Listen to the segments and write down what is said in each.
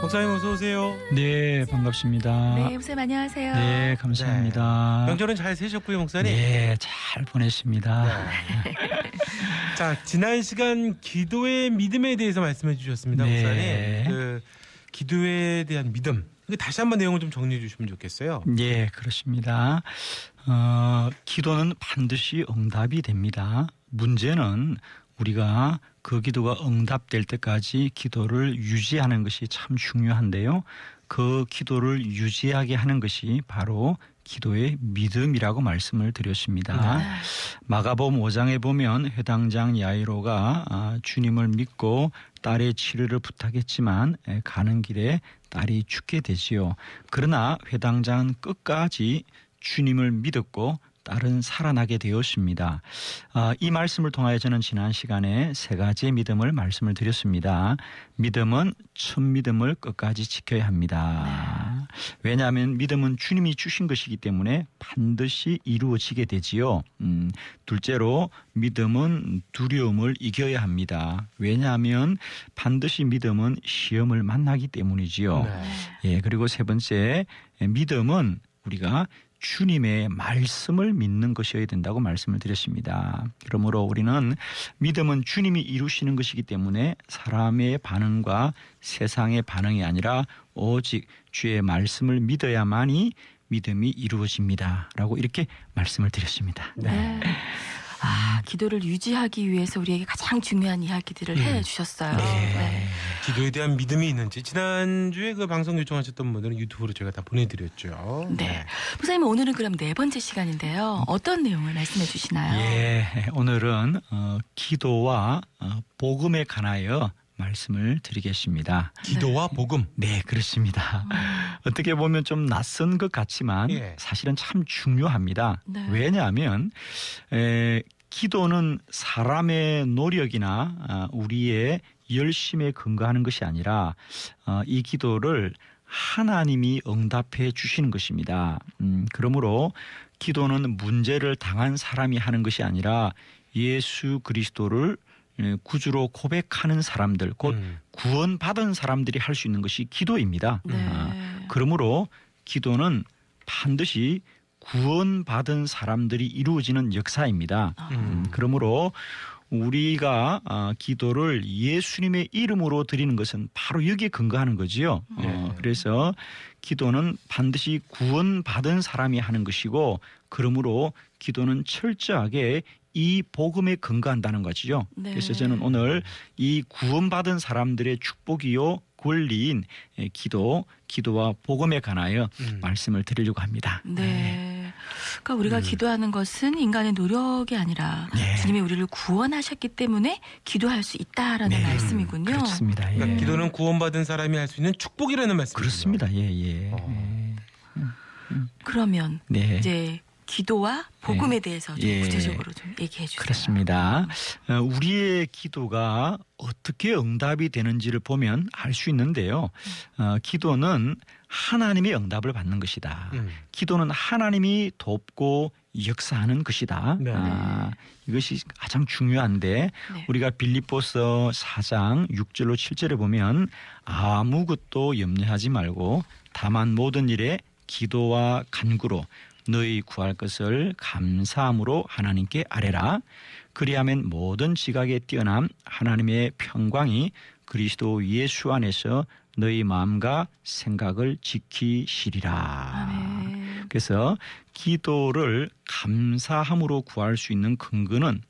목사님 어서 오세요. 네, 반갑습니다. 네, 목사님 안녕하세요. 네, 감사합니다. 명절은 잘 세셨고요, 목사님. 네, 잘 보냈습니다. 자, 지난 시간 기도의 믿음에 대해서 말씀해 주셨습니다, 네. 목사님. 그 기도에 대한 믿음. 다시 한번 내용을 좀 정리해 주시면 좋겠어요. 네, 그렇습니다. 기도는 반드시 응답이 됩니다. 문제는 우리가 그 기도가 응답될 때까지 기도를 유지하는 것이 참 중요한데요. 그 기도를 유지하게 하는 것이 바로 기도의 믿음이라고 말씀을 드렸습니다. 네. 마가복음 5장에 보면 회당장 야이로가 주님을 믿고 딸의 치료를 부탁했지만 가는 길에 딸이 죽게 되지요. 그러나 회당장은 끝까지 주님을 믿었고 딸은 살아나게 되었습니다. 이 말씀을 통하여 저는 지난 시간에 세 가지의 믿음을 말씀을 드렸습니다. 믿음은 첫 믿음을 끝까지 지켜야 합니다. 왜냐하면 믿음은 주님이 주신 것이기 때문에 반드시 이루어지게 되지요. 둘째로 믿음은 두려움을 이겨야 합니다. 왜냐하면 반드시 믿음은 시험을 만나기 때문이지요. 예, 그리고 세 번째, 믿음은 우리가 주님의 말씀을 믿는 것이어야 된다고 말씀을 드렸습니다. 그러므로 우리는 믿음은 주님이 이루시는 것이기 때문에 사람의 반응과 세상의 반응이 아니라 오직 주의 말씀을 믿어야만이 믿음이 이루어집니다. 라고 이렇게 말씀을 드렸습니다. 네. 기도를 유지하기 위해서 우리에게 가장 중요한 이야기들을 해주셨어요. 네. 기도에 대한 믿음이 있는지 지난주에 그 방송 요청하셨던 분들은 유튜브로 제가 다 보내드렸죠. 네. 목사님 오늘은 그럼 네 번째 시간인데요. 어떤 내용을 말씀해 주시나요? 예, 오늘은 기도와 복음에 관하여 말씀을 드리겠습니다. 기도와 복음. 네, 그렇습니다. 어떻게 보면 좀 낯선 것 같지만 사실은 참 중요합니다. 네. 왜냐하면 기도는 사람의 노력이나 우리의 열심에 근거하는 것이 아니라 이 기도를 하나님이 응답해 주시는 것입니다. 그러므로 기도는 문제를 당한 사람이 하는 것이 아니라 예수 그리스도를 구주로 고백하는 사람들, 곧 구원받은 사람들이 할 수 있는 것이 기도입니다. 그러므로 기도는 반드시 구원받은 사람들이 이루어지는 역사입니다. 그러므로 우리가 기도를 예수님의 이름으로 드리는 것은 바로 여기에 근거하는 거지요. 그래서 기도는 반드시 구원받은 사람이 하는 것이고, 그러므로 기도는 철저하게 이 복음에 근거한다는 것이죠. 네. 그래서 저는 오늘 이 구원받은 사람들의 축복이요 권리인 기도와 복음에 관하여 말씀을 드리려고 합니다. 네. 그러니까 우리가 기도하는 것은 인간의 노력이 아니라 주님이 우리를 구원하셨기 때문에 기도할 수 있다라는 말씀이군요. 그렇습니다. 예. 그러니까 기도는 구원받은 사람이 할 수 있는 축복이라는 말씀이죠. 그렇습니다. 예. 그러면 이제 기도와 복음에 대해서 좀 구체적으로 좀 얘기해 주세요. 그렇습니다. 우리의 기도가 어떻게 응답이 되는지를 보면 알 수 있는데요. 기도는 하나님의 응답을 받는 것이다. 기도는 하나님이 돕고 역사하는 것이다. 이것이 가장 중요한데 우리가 빌립보서 4장 6절로 7절에 보면 아무것도 염려하지 말고 다만 모든 일에 기도와 간구로 너희 구할 것을 감사함으로 하나님께 아뢰라. 그리하면 모든 지각에 뛰어난 하나님의 평강이 그리스도 예수 안에서 너희 마음과 생각을 지키시리라. 그래서 기도를 감사함으로 구할 수 있는 근거는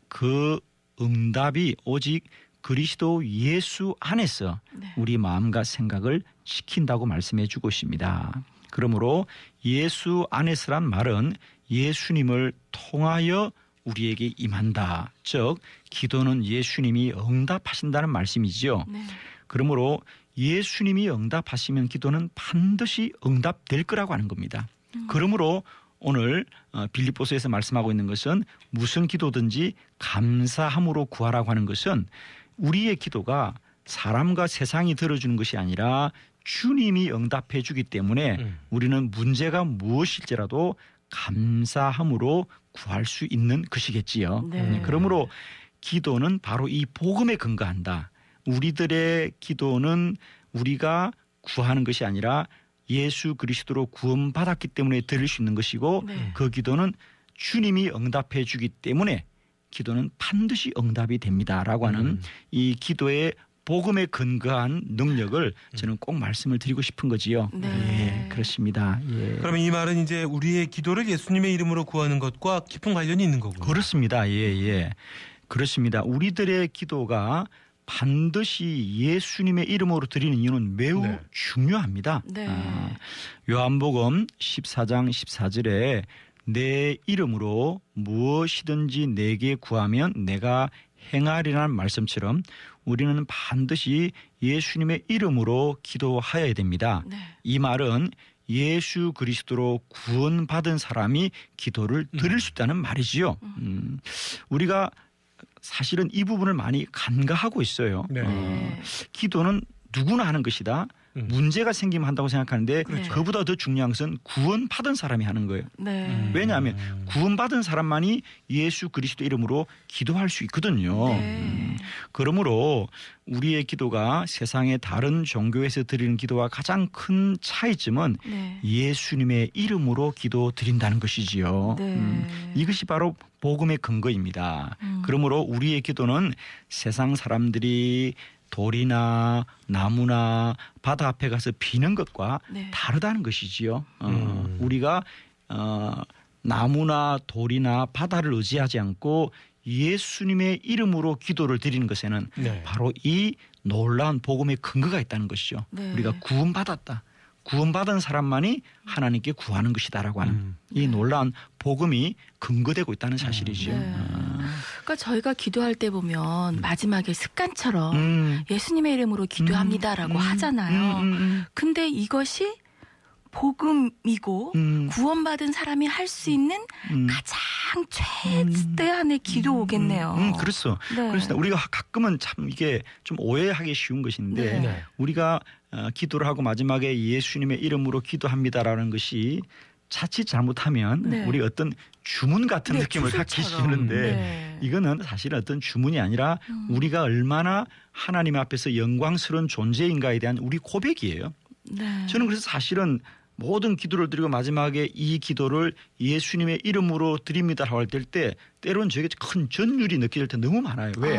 그 응답이 오직 그리스도 예수 안에서 우리 마음과 생각을 지킨다고 말씀해 주고 있습니다. 그러므로 예수 안에서란 말은 예수님을 통하여 우리에게 임한다. 즉 기도는 예수님이 응답하신다는 말씀이지요. 그러므로 예수님이 응답하시면 기도는 반드시 응답될 거라고 하는 겁니다. 그러므로 오늘 빌립보서에서 말씀하고 있는 것은 무슨 기도든지 감사함으로 구하라고 하는 것은 우리의 기도가 사람과 세상이 들어주는 것이 아니라 주님이 응답해 주기 때문에 우리는 문제가 무엇일지라도 감사함으로 구할 수 있는 것이겠지요. 그러므로 기도는 바로 이 복음에 근거한다. 우리들의 기도는 우리가 구하는 것이 아니라 예수 그리스도로 구원받았기 때문에 드릴 수 있는 것이고 네. 그 기도는 주님이 응답해 주기 때문에 기도는 반드시 응답이 됩니다라고 하는 이 기도의 복음에 근거한 능력을 저는 꼭 말씀을 드리고 싶은 거지요. 네. 예, 그렇습니다. 예. 그러면 이 말은 이제 우리의 기도를 예수님의 이름으로 구하는 것과 깊은 관련이 있는 거군요. 그렇습니다. 예, 예. 그렇습니다. 우리들의 기도가 반드시 예수님의 이름으로 드리는 이유는 매우 네. 중요합니다. 네. 요한복음 14장 14절에 내 이름으로 무엇이든지 내게 구하면 내가 행하리라는 말씀처럼 우리는 반드시 예수님의 이름으로 기도하여야 됩니다. 네. 이 말은 예수 그리스도로 구원받은 사람이 기도를 드릴 수 있다는 말이지요. 우리가 사실은 이 부분을 많이 간과하고 있어요. 네. 기도는 누구나 하는 것이다. 문제가 생기면 한다고 생각하는데 그렇죠. 그보다 더 중요한 것은 구원받은 사람이 하는 거예요. 네. 왜냐하면 구원받은 사람만이 예수 그리스도 이름으로 기도할 수 있거든요. 네. 그러므로 우리의 기도가 세상의 다른 종교에서 드리는 기도와 가장 큰 차이점은 네. 예수님의 이름으로 기도 드린다는 것이지요. 네. 이것이 바로 복음의 근거입니다. 그러므로 우리의 기도는 세상 사람들이 돌이나 나무나 바다 앞에 가서 비는 것과 네. 다르다는 것이지요. 우리가 나무나 돌이나 바다를 의지하지 않고 예수님의 이름으로 기도를 드리는 것에는 네. 바로 이 놀라운 복음의 근거가 있다는 것이죠. 네. 우리가 구원받았다. 구원받은 사람만이 하나님께 구하는 것이다라고 하는 이 놀라운 복음이 근거되고 있다는 사실이죠. 네. 그러니까 저희가 기도할 때 보면 마지막에 습관처럼 예수님의 이름으로 기도합니다라고 하잖아요. 근데 이것이 복음이고 구원받은 사람이 할 수 있는 가장 최대한의 기도겠네요. 그렇죠. 네. 그래서 우리가 가끔은 참 이게 좀 오해하기 쉬운 것인데 네. 네. 우리가 기도를 하고 마지막에 예수님의 이름으로 기도합니다라는 것이 자칫 잘못하면 네. 우리 어떤 주문 같은 네, 느낌을 갖기 주소처럼. 쉬운데 네. 이거는 사실은 어떤 주문이 아니라 우리가 얼마나 하나님 앞에서 영광스러운 존재인가에 대한 우리 고백이에요. 네. 저는 그래서 사실은 모든 기도를 드리고 마지막에 이 기도를 예수님의 이름으로 드립니다라고 할 때 때로는 저에게 큰 전율이 느껴질 때 너무 많아요. 왜?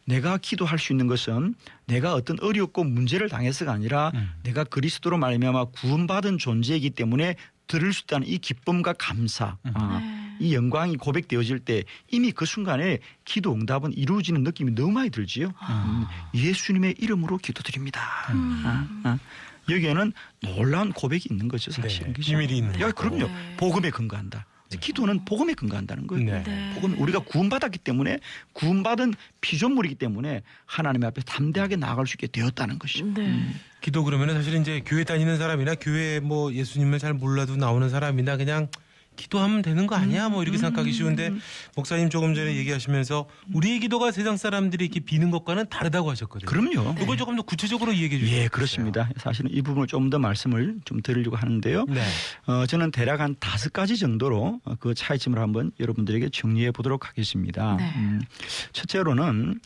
내가 기도할 수 있는 것은 내가 어떤 어렵고 문제를 당해서가 아니라 내가 그리스도로 말미암아 구원받은 존재이기 때문에 들을 수 있다는 이 기쁨과 감사, 이 영광이 고백되어질 때 이미 그 순간에 기도 응답은 이루어지는 느낌이 너무 많이 들지요. 예수님의 이름으로 기도드립니다. 여기에는 놀라운 고백이 있는 거죠, 사실은. 네, 비밀이 있는 야, 거고. 그럼요. 네. 복음에 근거한다. 기도는 복음에 근거한다는 거예요. 네. 네. 복음 우리가 구원받았기 때문에 구원받은 피조물이기 때문에 하나님 앞에 담대하게 나아갈 수 있게 되었다는 것이죠. 네. 기도 그러면은 사실 이제 교회 다니는 사람이나 교회 뭐 예수님을 잘 몰라도 나오는 사람이나 그냥 기도하면 되는 거 아니야? 뭐 이렇게 생각하기 쉬운데 목사님 조금 전에 얘기하시면서 우리의 기도가 세상 사람들이 이렇게 비는 것과는 다르다고 하셨거든요. 그럼요. 이걸 조금 더 구체적으로 얘기해 주시죠. 예, 그렇습니다. 사실은 이 부분을 좀 더 말씀을 좀 드리려고 하는데요. 네. 저는 대략 한 5가지 정도로 그 차이점을 한번 여러분들에게 정리해 보도록 하겠습니다. 네. 첫째로는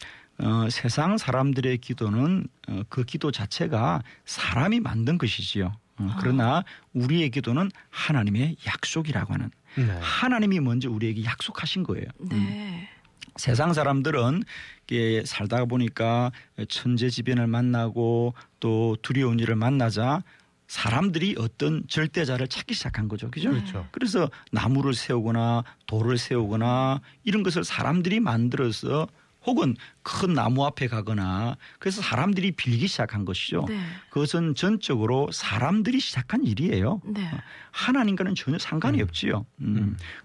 세상 사람들의 기도는 그 기도 자체가 사람이 만든 것이지요. 그러나 우리의 기도는 하나님의 약속이라고 하는 네. 하나님이 먼저 우리에게 약속하신 거예요. 네. 세상 사람들은 이게 살다가 보니까 천재지변을 만나고 또 두려운 일을 만나자 사람들이 어떤 절대자를 찾기 시작한 거죠. 그죠? 그렇죠. 그래서 나무를 세우거나 돌을 세우거나 이런 것을 사람들이 만들어서 혹은 큰 나무 앞에 가거나 그래서 사람들이 빌기 시작한 것이죠. 네. 그것은 전적으로 사람들이 시작한 일이에요. 네. 하나님과는 전혀 상관이 없지요.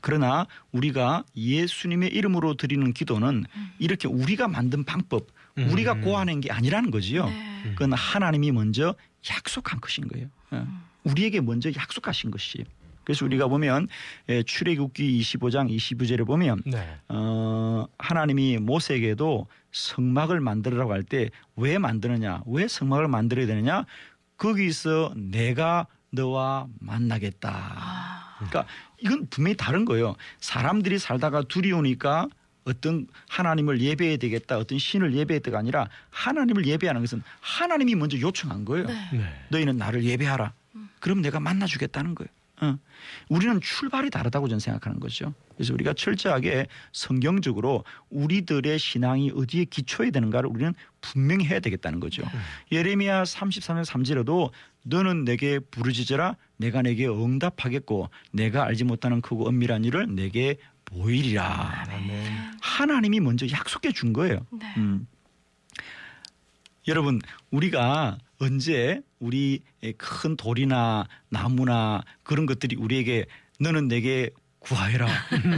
그러나 우리가 예수님의 이름으로 드리는 기도는 이렇게 우리가 만든 방법, 우리가 고하는 게 아니라는 거지요. 네. 그건 하나님이 먼저 약속한 것인 거예요. 우리에게 먼저 약속하신 것이에요. 그래서 우리가 보면 출애굽기 25장 22절에 보면 네. 하나님이 모세에게도 성막을 만들으라고 할 때 왜 만드느냐, 왜 성막을 만들어야 되느냐, 거기서 내가 너와 만나겠다. 그러니까 이건 분명히 다른 거예요. 사람들이 살다가 두려우니까 어떤 하나님을 예배해야 되겠다, 어떤 신을 예배했다가 아니라 하나님을 예배하는 것은 하나님이 먼저 요청한 거예요. 네. 네. 너희는 나를 예배하라. 그럼 내가 만나주겠다는 거예요. 우리는 출발이 다르다고 저는 생각하는 거죠. 그래서 우리가 철저하게 성경적으로 우리들의 신앙이 어디에 기초해야 되는가를 우리는 분명히 해야 되겠다는 거죠. 예레미야 33장 3절에도 너는 내게 부르짖으라 내가 내게 응답하겠고 내가 알지 못하는 크고 엄밀한 일을 내게 보이리라. 하나님이 먼저 약속해 준 거예요. 네. 여러분 우리가 언제 우리 큰 돌이나 나무나 그런 것들이 우리에게 너는 내게 구하여라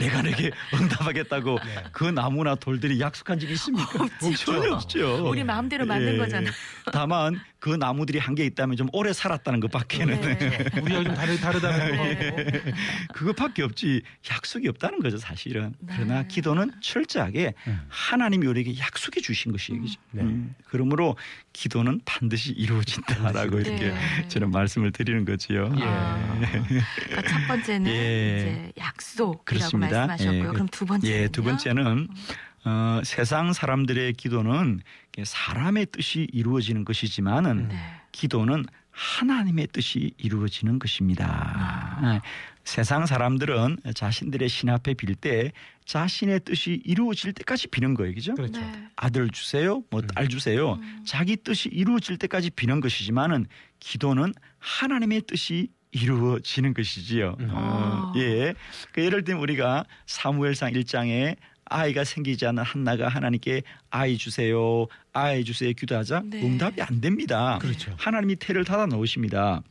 내가 내게 응답하겠다고 그 나무나 돌들이 약속한 적이 있습니까? 전혀 없죠. 우리 마음대로 만든 예. 거잖아요. 다만 그 나무들이 한 개 있다면 좀 오래 살았다는 것밖에는 네. 우리가 좀 다르다는 거. 네. 그것밖에 없지 약속이 없다는 거죠 사실은. 네. 그러나 기도는 철저하게 하나님이 우리에게 약속해 주신 것이 얘기죠. 네. 그러므로 기도는 반드시 이루어진다라고 네. 이렇게 저는 말씀을 드리는 거지요. 그러니까 첫 번째는 예. 이제 약속이라고 그렇습니다. 말씀하셨고요. 예. 그럼 두 번째는 예, 두 번째는 세상 사람들의 기도는 사람의 뜻이 이루어지는 것이지만은 네. 기도는 하나님의 뜻이 이루어지는 것입니다. 세상 사람들은 자신들의 신 앞에 빌 때 자신의 뜻이 이루어질 때까지 비는 거예요. 그죠? 그렇죠. 네. 아들 주세요, 뭐 딸 주세요. 자기 뜻이 이루어질 때까지 비는 것이지만은 기도는 하나님의 뜻이 이루어지는 것이지요. 예. 그 예를 들면 우리가 사무엘상 1장에 아이가 생기지 않은 한나가 하나님께 아이 주세요 기도하자. 네. 응답이 안 됩니다. 그렇죠. 하나님이 태를 닫아 놓으십니다.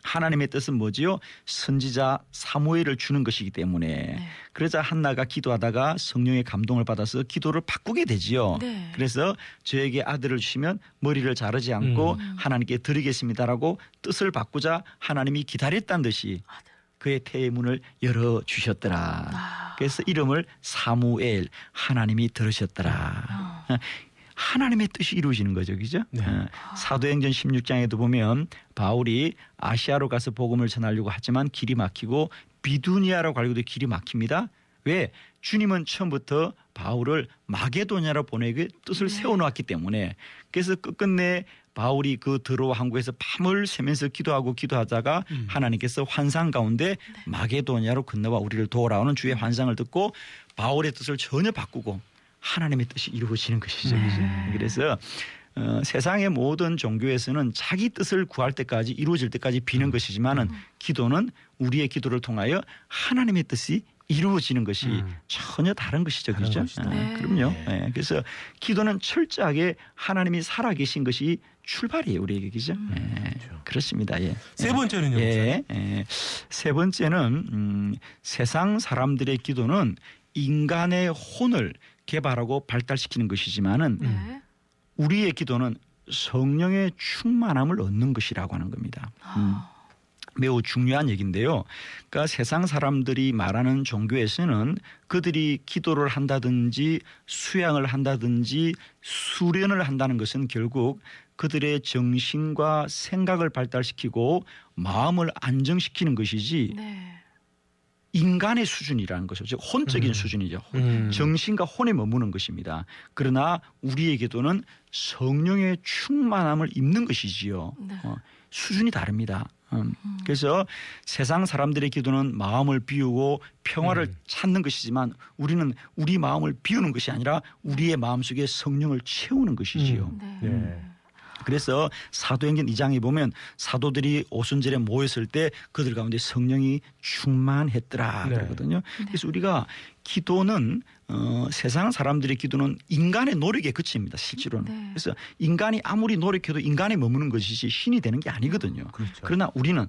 하나님의 뜻은 뭐지요? 선지자 사무엘을 주는 것이기 때문에 네. 그러자 한나가 기도하다가 성령의 감동을 받아서 기도를 바꾸게 되지요. 네. 그래서 저에게 아들을 주시면 머리를 자르지 않고 하나님께 드리겠습니다라고 뜻을 바꾸자 하나님이 기다렸다는 듯이 그의 태의 문을 열어주셨더라. 그래서 이름을 사무엘 하나님이 들으셨더라. 하나님의 뜻이 이루어지는 거죠. 그죠? 네. 사도행전 16장에도 보면 바울이 아시아로 가서 복음을 전하려고 하지만 길이 막히고 비두니아라고 알고도 길이 막힙니다. 왜? 주님은 처음부터 바울을 마게도냐로 보내기 뜻을 세워놓았기 때문에 그래서 끝끝내 바울이 그 드로아 항구에서 밤을 새면서 기도하다가 하나님께서 환상 가운데 마게도냐로 건너와 우리를 도우라는 주의 환상을 듣고 바울의 뜻을 전혀 바꾸고 하나님의 뜻이 이루어지는 것이죠. 그래서 세상의 모든 종교에서는 자기 뜻을 구할 때까지 이루어질 때까지 비는 것이지만은 기도는 우리의 기도를 통하여 하나님의 뜻이 이루어지는 것이 전혀 다른 것이죠. 그렇죠? 네. 그럼요. 네. 그래서 기도는 철저하게 하나님이 살아계신 것이 출발이에요. 우리에게. 그죠? 네. 그렇습니다. 예. 세 번째는요. 예. 예. 세 번째는 세상 사람들의 기도는 인간의 혼을 개발하고 발달시키는 것이지만은 네. 우리의 기도는 성령의 충만함을 얻는 것이라고 하는 겁니다. 매우 중요한 얘기인데요. 그러니까 세상 사람들이 말하는 종교에서는 그들이 기도를 한다든지 수양을 한다든지 수련을 한다는 것은 결국 그들의 정신과 생각을 발달시키고 마음을 안정시키는 것이지 네. 인간의 수준이라는 것이죠. 즉 혼적인 수준이죠. 정신과 혼에 머무는 것입니다. 그러나 우리의 기도는 성령의 충만함을 입는 것이지요. 네. 수준이 다릅니다. 그래서 세상 사람들의 기도는 마음을 비우고 평화를 찾는 것이지만 우리는 우리 마음을 비우는 것이 아니라 우리의 마음속에 성령을 채우는 것이지요. 네. 그래서 사도행전 2장에 보면 사도들이 오순절에 모였을 때 그들 가운데 성령이 충만했더라 네. 그러거든요. 그래서 우리가 기도는 세상 사람들의 기도는 인간의 노력에 그칩니다. 실제로는. 네. 그래서 인간이 아무리 노력해도 인간에 머무는 것이지 신이 되는 게 아니거든요. 그렇죠. 그러나 우리는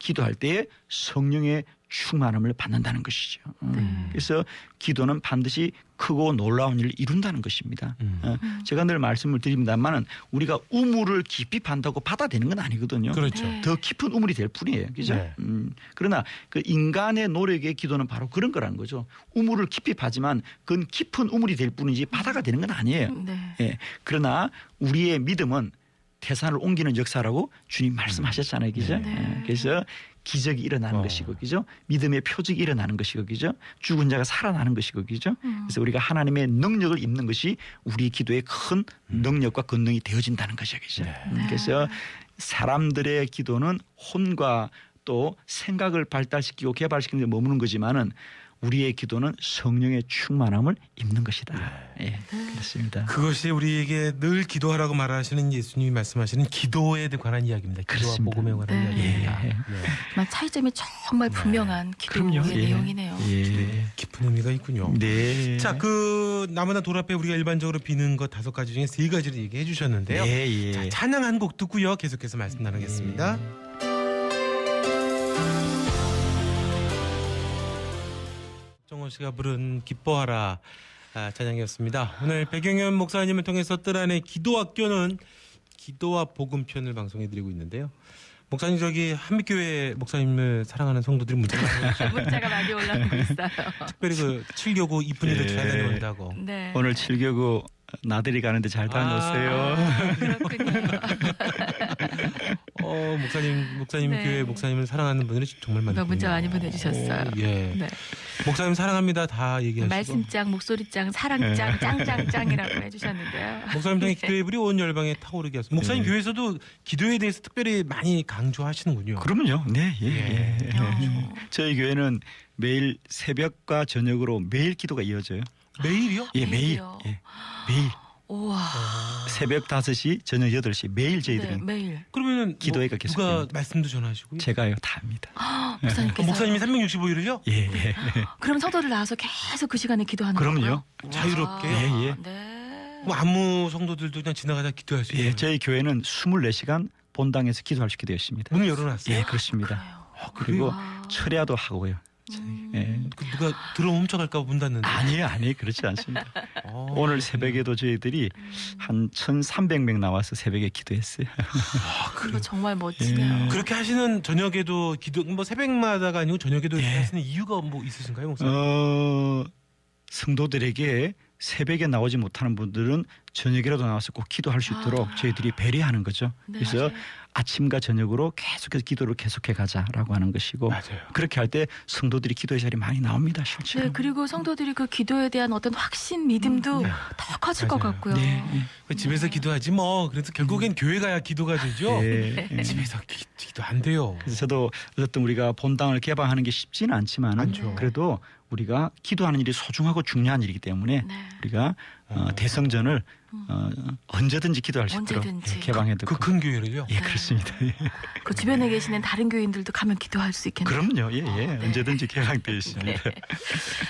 기도할 때에 성령의 충만함을 받는다는 것이죠. 그래서 기도는 반드시 크고 놀라운 일을 이룬다는 것입니다. 제가 늘 말씀을 드립니다만은 우리가 우물을 깊이 판다고 바다되는 건 아니거든요. 그렇죠. 네. 더 깊은 우물이 될 뿐이에요. 그죠? 네. 그러나 그 인간의 노력의 기도는 바로 그런 거라는 거죠. 우물을 깊이 파지만 그건 깊은 우물이 될 뿐이지 바다가 되는 건 아니에요. 네. 예. 그러나 우리의 믿음은 태산을 옮기는 역사라고 주님 말씀하셨잖아요, 그죠? 네. 그래서 기적이 일어나는 것이고, 그죠? 믿음의 표적이 일어나는 것이고, 그죠? 죽은 자가 살아나는 것이고, 그죠? 그래서 우리가 하나님의 능력을 입는 것이 우리 기도의 큰 능력과 권능이 되어진다는 것이죠, 그죠? 그래서 사람들의 기도는 혼과 또 생각을 발달시키고 개발시키는 데 머무는 거지만은 우리의 기도는 성령의 충만함을 입는 것이다. 예, 그렇습니다. 그것이 우리에게 늘 기도하라고 말하시는 예수님이 말씀하시는 기도에 관한 이야기입니다. 기도와 그렇습니다. 복음에 관한 네. 이야기입니다. 예. 네. 정말 차이점이 정말 분명한 기도의 그럼요. 예. 내용이네요. 예. 깊은 의미가 있군요. 네. 자, 그 나무나 돌 앞에 우리가 일반적으로 비는 것 5가지 중에 3가지를 얘기해 주셨는데요. 네, 예. 자, 찬양 한 곡 듣고요. 계속해서 말씀 나누겠습니다. 정원 씨가 부른 기뻐하라 찬양이었습니다. 오늘 백영현 목사님을 통해서 뜰 안의 기도학교는 기도와 복음편을 방송해드리고 있는데요. 목사님 저기 한빛교회 목사님을 사랑하는 성도들이 문자가 문자가 많이 올라오고 있어요. 특별히 그 7교구 이쁜 일을 잘 다녀온다고. 네. 오늘 7교구 나들이 가는데 잘 다녀오세요. 그렇군요. 목사님 네. 교회 목사님을 사랑하는 분들이 정말 많군요. 문자 많이 보내주셨어요. 예. 네. 목사님 사랑합니다 다 얘기하시고. 말씀짱, 목소리짱, 사랑짱, 짱짱짱이라고 해주셨는데요. 목사님 통해 기도의 불이 온 열방에 타오르게 하소서. 목사님 네. 교회에서도 기도에 대해서 특별히 많이 강조하시는군요. 그럼요. 네, 예. 어. 저희 교회는 매일 새벽과 저녁으로 매일 기도가 이어져요. 매일이요? 예, 매일. 매일이요? 예. 매일. 우와. 새벽 5시, 저녁 8시 매일 네, 저희들은 매일. 그러면은 기도회가 누가 계속됩니다. 말씀도 전하시고요? 제가요 다 합니다. 목사님께서. 목사님이 365일을요? 예, 예. 그럼 성도들 나와서 계속 그 시간에 기도하는 그럼요. 거고요? 자유롭게? 와, 예, 예. 네. 뭐 아무 성도들도 그냥 지나가다 기도할 수 있는. 예, 저희 교회는 24시간 본당에서 기도할 수 있게 되었습니다. 문을 열어놨어요. 예, 그렇습니다. 그래요. 그리고 와. 철야도 하고요. 예. 그 누가 들어오면 훔쳐갈까 봐 문 닫는데. 아니에요, 그렇지 않습니다. 어. 오늘 새벽에도 저희들이 한 1,300명 나와서 새벽에 기도했어요. 그거 정말 멋지네요. 예. 그렇게 하시는 저녁에도 기도 뭐 새벽마다가 아니고 저녁에도 이렇게 예. 하시는 이유가 뭐 있으신가요, 목사님? 성도들에게 새벽에 나오지 못하는 분들은 저녁이라도 나와서 꼭 기도할 수 있도록 저희들이 배려하는 거죠. 네. 그래서 아침과 저녁으로 계속해서 기도를 계속해 가자라고 하는 것이고 맞아요. 그렇게 할 때 성도들이 기도의 자리에 많이 나옵니다, 실제로. 네, 그리고 성도들이 그 기도에 대한 어떤 확신, 믿음도 더 커질 것 맞아요. 같고요. 네. 그 집에서 기도하지 뭐. 그래서 결국엔 교회 가야 기도가 되죠. 예. 집에서 기도 안 돼요. 그래서 저도 어쨌든 우리가 본당을 개방하는 게 쉽지는 않지만 않죠. 그래도 우리가 기도하는 일이 소중하고 중요한 일이기 때문에 네. 우리가 대성전을 언제든지 기도할 수 있도록 언제든지. 개방해두고 그 큰 교회를요. 예, 그렇습니다. 예. 그 주변에 계시는 다른 교인들도 가면 기도할 수 있겠네요. 그럼요. 예, 예. 네. 언제든지 개방되어 있습니다.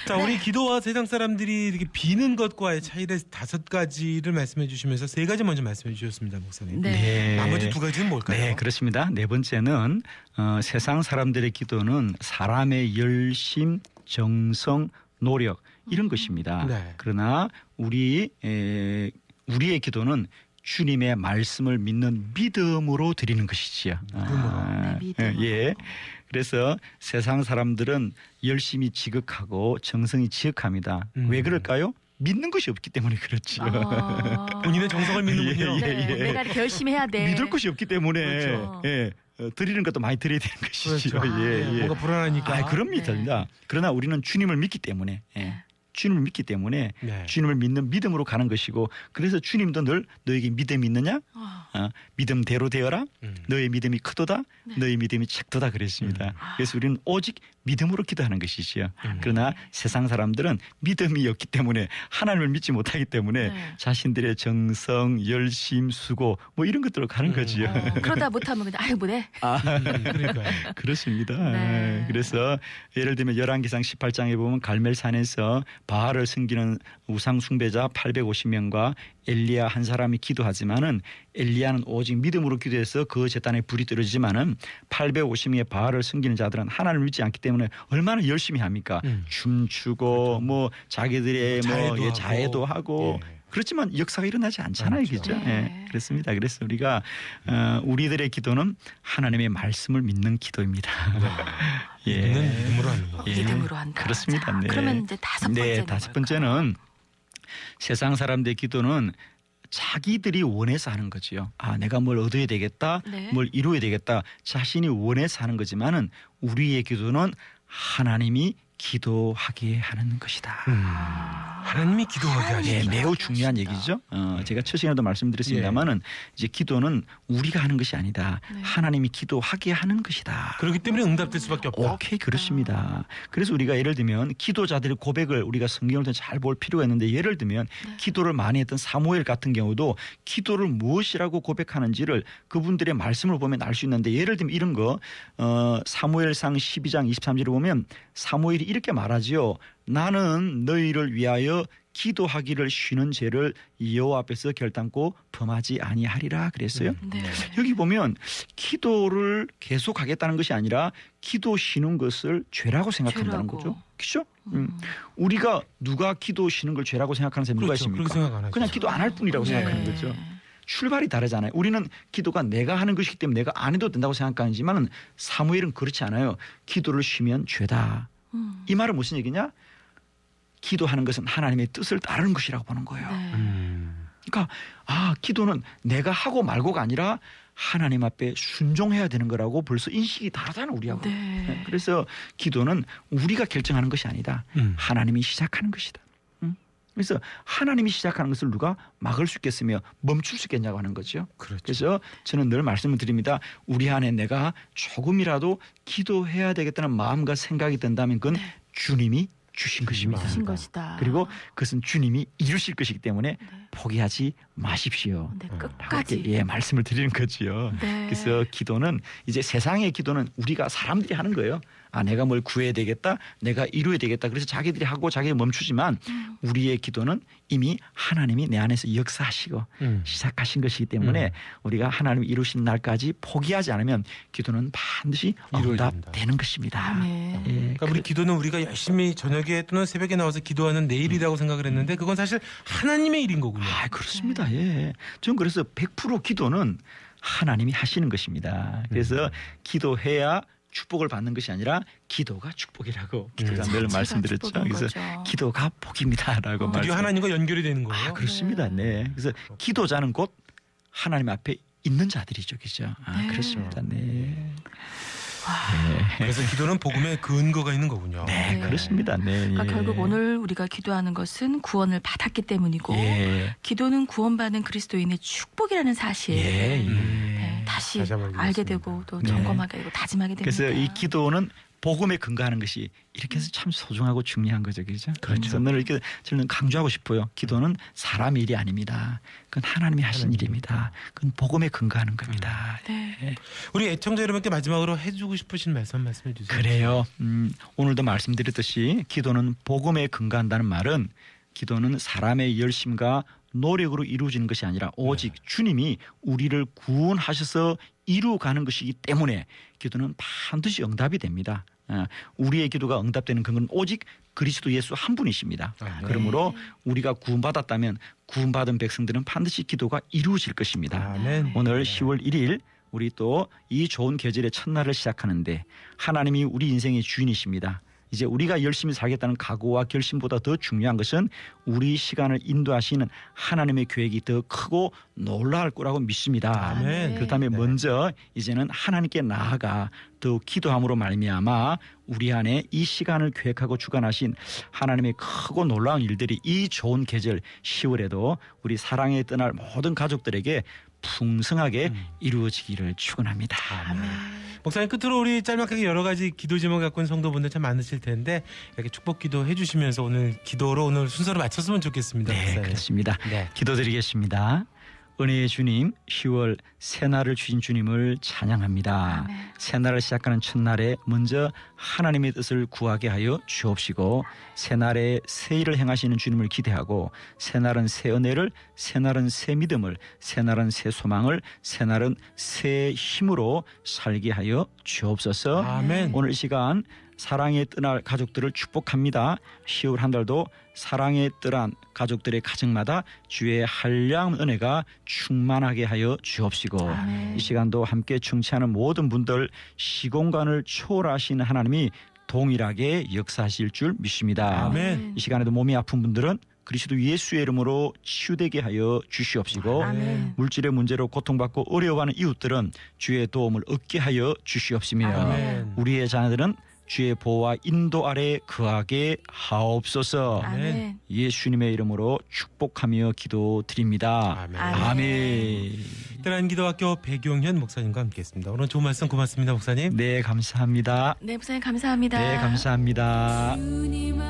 자, 우리 기도와 세상 사람들이 이렇게 비는 것과의 차이를 5가지를 말씀해 주시면서 3가지 먼저 말씀해 주셨습니다, 목사님. 네. 나머지 2가지는 뭘까요? 네, 그렇습니다. 네 번째는 세상 사람들의 기도는 사람의 열심, 정성, 노력 이런 것입니다. 네. 그러나 우리의 기도는 주님의 말씀을 믿는 믿음으로 드리는 것이지요. 네, 믿음으로. 예. 그래서 세상 사람들은 열심히 지극하고 정성이 지극합니다. 왜 그럴까요? 믿는 것이 없기 때문에 그렇지요. 본인의 정성을 믿는군요. 예, 네, 예. 내가 이렇게 열심히 해야 돼. 믿을 것이 없기 때문에 그렇죠. 예, 드리는 것도 많이 드려야 되는 것이죠. 그렇죠. 예, 예. 뭔가 불안하니까. 아, 그럽니다. 네. 그러나 우리는 주님을 믿기 때문에 네. 주님을 믿기 때문에 네. 주님을 믿는 믿음으로 가는 것이고 그래서 주님도 늘 너에게 믿음이 있느냐? 믿음대로 되어라. 너의 믿음이 크도다. 너의 믿음이 작도다 그랬습니다. 그래서 우리는 오직 믿음으로 기도하는 것이지요. 그러나 세상 사람들은 믿음이 없기 때문에 하나님을 믿지 못하기 때문에 네. 자신들의 정성, 열심, 수고 뭐 이런 것들로 가는 거지요. 그러다 못하면 그냥 아유 뭐래. 그러니까요. 그렇습니다. 네. 그래서 예를 들면 열왕기상 18장에 보면 갈멜산에서 바알을 섬기는 우상 숭배자 850명과 엘리야 한 사람이 기도하지만은 엘리야는 오직 믿음으로 기도해서 그 제단에 불이 떨어지지만은 850명의 바알을 섬기는 자들은 하나님을 믿지 않기 때문에 얼마나 열심히 합니까? 춤추고 뭐 자기들의 뭐 자해도 하고 예. 그렇지만 역사가 일어나지 않잖아요, 그렇죠. 그죠? 네. 예, 그렇습니다. 그래서 우리가 우리들의 기도는 하나님의 말씀을 믿는 기도입니다. 믿는 믿음으로 하는 거. 예. 믿음으로 한다. 그렇습니다. 자, 네. 그러면 이제 5번째는 네, 5번째는 세상 사람들의 기도는 자기들이 원해서 하는 거지요. 내가 뭘 얻어야 되겠다, 네. 뭘 이루어야 되겠다. 자신이 원해서 하는 거지만은 우리의 기도는 하나님이 기도하게 하는 것이다. 하나님이 기도하게 예, 하시죠. 매우 중요한 얘기죠. 제가 첫 시간에도 말씀드렸습니다만은 이제 기도는 우리가 하는 것이 아니다. 네. 하나님이 기도하게 하는 것이다. 그렇기 때문에 응답될 수밖에 없다. 오케이, 그렇습니다. 그래서 우리가 예를 들면 기도자들의 고백을 우리가 성경을 통해 잘 볼 필요가 있는데 예를 들면 기도를 많이 했던 사무엘 같은 경우도 기도를 무엇이라고 고백하는지를 그분들의 말씀을 보면 알 수 있는데 예를 들면 이런 거 사무엘상 12장 23절을 보면 사무엘이 이렇게 말하지요. 나는 너희를 위하여 기도하기를 쉬는 죄를 여호와 앞에서 결단코 범하지 아니하리라 그랬어요. 네. 여기 보면 기도를 계속하겠다는 것이 아니라 기도 쉬는 것을 죄라고 생각한다는 죄라고. 거죠. 그렇죠? 우리가 누가 기도 쉬는 걸 죄라고 생각하는 사람이 누가 그렇죠. 있습니까? 그렇게 생각 안 하죠. 그냥 기도 안 할 뿐이라고 네. 생각하는 거죠. 출발이 다르잖아요. 우리는 기도가 내가 하는 것이기 때문에 내가 안 해도 된다고 생각하지만 사무엘은 그렇지 않아요. 기도를 쉬면 죄다. 이 말은 무슨 얘기냐? 기도하는 것은 하나님의 뜻을 따르는 것이라고 보는 거예요. 네. 그러니까 기도는 내가 하고 말고가 아니라 하나님 앞에 순종해야 되는 거라고 벌써 인식이 다르잖아 우리하고. 네. 그래서 기도는 우리가 결정하는 것이 아니다. 하나님이 시작하는 것이다. 그래서 하나님이 시작하는 것을 누가 막을 수 있겠으며 멈출 수 있겠냐고 하는 거죠. 그렇죠. 그래서 저는 늘 말씀을 드립니다. 우리 안에 내가 조금이라도 기도해야 되겠다는 마음과 생각이 든다면 그건 주님이 주신 것입니다. 주신 것이다. 그리고 그것은 주님이 이루실 것이기 때문에 포기하지 마십시오. 네, 라고 끝까지. 이렇게, 말씀을 드리는 거지요. 네. 그래서 기도는 이제 세상의 기도는 우리가 사람들이 하는 거예요. 내가 뭘 구해야 되겠다, 내가 이루어야 되겠다. 그래서 자기들이 하고 자기가 멈추지만 우리의 기도는 이미 하나님이 내 안에서 역사하시고 시작하신 것이기 때문에 우리가 하나님이 이루신 날까지 포기하지 않으면 기도는 반드시 응답되는 것입니다. 아멘. 예, 그러니까 우리 기도는 우리가 열심히 저녁에 또는 새벽에 나와서 기도하는 내 일이라고 생각을 했는데 그건 사실 하나님의 일인 거군요. 그렇습니다. 예. 저는 그래서 100% 기도는 하나님이 하시는 것입니다. 그래서 기도해야 축복을 받는 것이 아니라 기도가 축복이라고 기도가 늘 자체가 말씀드렸죠. 축복인 그래서 거죠. 기도가 복입니다라고 드디어 말씀. 하나님과 연결이 되는 거예요. 그렇습니다. 네. 그래서 기도자는 곧 하나님 앞에 있는 자들이죠, 그죠? 네. 그렇습니다. 네. 그래서 기도는 복음의 근거가 있는 거군요. 네, 네. 그렇습니다. 네. 그러니까 예. 결국 오늘 우리가 기도하는 것은 구원을 받았기 때문이고 예. 기도는 구원받은 그리스도인의 축복이라는 사실 예. 네, 다시 다시 한번 알게 알겠습니다. 되고 또 네. 점검하게 되고 다짐하게 됩니다. 그래서 이 기도는 복음에 근거하는 것이 이렇게 해서 참 소중하고 중요한 거죠, 그렇죠? 그래서 늘 이렇게 저는 강조하고 싶어요. 기도는 사람의 일이 아닙니다. 그건 하나님이 하신 일입니다. 그건 복음에 근거하는 겁니다. 네. 우리 애청자 여러분께 마지막으로 해주고 싶으신 말씀해 주세요. 그래요. 오늘도 말씀드렸듯이 기도는 복음에 근거한다는 말은 기도는 사람의 열심과 노력으로 이루어지는 것이 아니라 오직 주님이 우리를 구원하셔서 이루어가는 것이기 때문에 기도는 반드시 응답이 됩니다. 우리의 기도가 응답되는 근거는 오직 그리스도 예수 한 분이십니다. 그러므로 우리가 구원받았다면 구원받은 백성들은 반드시 기도가 이루어질 것입니다. 아멘. 오늘 10월 1일 우리 또 이 좋은 계절의 첫날을 시작하는데 하나님이 우리 인생의 주인이십니다. 이제 우리가 열심히 살겠다는 각오와 결심보다 더 중요한 것은 우리 시간을 인도하시는 하나님의 계획이 더 크고 놀라울 거라고 믿습니다. 아멘. 그렇다면 먼저 이제는 하나님께 나아가 더 기도함으로 말미암아 우리 안에 이 시간을 계획하고 주관하신 하나님의 크고 놀라운 일들이 이 좋은 계절 10월에도 우리 사랑에 떠날 모든 가족들에게 풍성하게 이루어지기를 축원합니다. 목사님 끝으로 우리 짤막하게 여러 가지 기도 제목 갖고 있는 성도분들 참 많으실 텐데 이렇게 축복 기도 해주시면서 오늘 기도로 오늘 순서를 마쳤으면 좋겠습니다. 네, 목사님. 그렇습니다. 네. 기도드리겠습니다. 은혜의 주님, 10월 새날을 주신 주님을 찬양합니다. 아멘. 새날을 시작하는 첫날에 먼저 하나님의 뜻을 구하게 하여 주옵시고 새날에 새 일을 행하시는 주님을 기대하고 새날은 새 은혜를, 새날은 새 믿음을, 새날은 새 소망을, 새날은 새 힘으로 살게 하여 주옵소서. 아멘. 오늘 이 시간 사랑에 떠날 가족들을 축복합니다. 10월 한 달도 사랑에 떠난 가족들의 가정마다 주의 한량 은혜가 충만하게 하여 주옵시고 아멘. 이 시간도 함께 청취하는 모든 분들 시공간을 초월하시는 하나님이 동일하게 역사하실 줄 믿습니다. 아멘. 이 시간에도 몸이 아픈 분들은 그리스도 예수의 이름으로 치유되게 하여 주시옵시고 아멘. 물질의 문제로 고통받고 어려워하는 이웃들은 주의 도움을 얻게 하여 주시옵시며 아멘. 우리의 자녀들은 주의 보호와 인도 아래 거하게 하옵소서. 아멘. 예수님의 이름으로 축복하며 기도드립니다. 아멘. 아멘. 특별한 기도학교 백용현 목사님과 함께했습니다. 오늘 좋은 말씀 고맙습니다, 목사님. 네, 감사합니다. 네, 목사님 감사합니다. 네, 감사합니다. 주님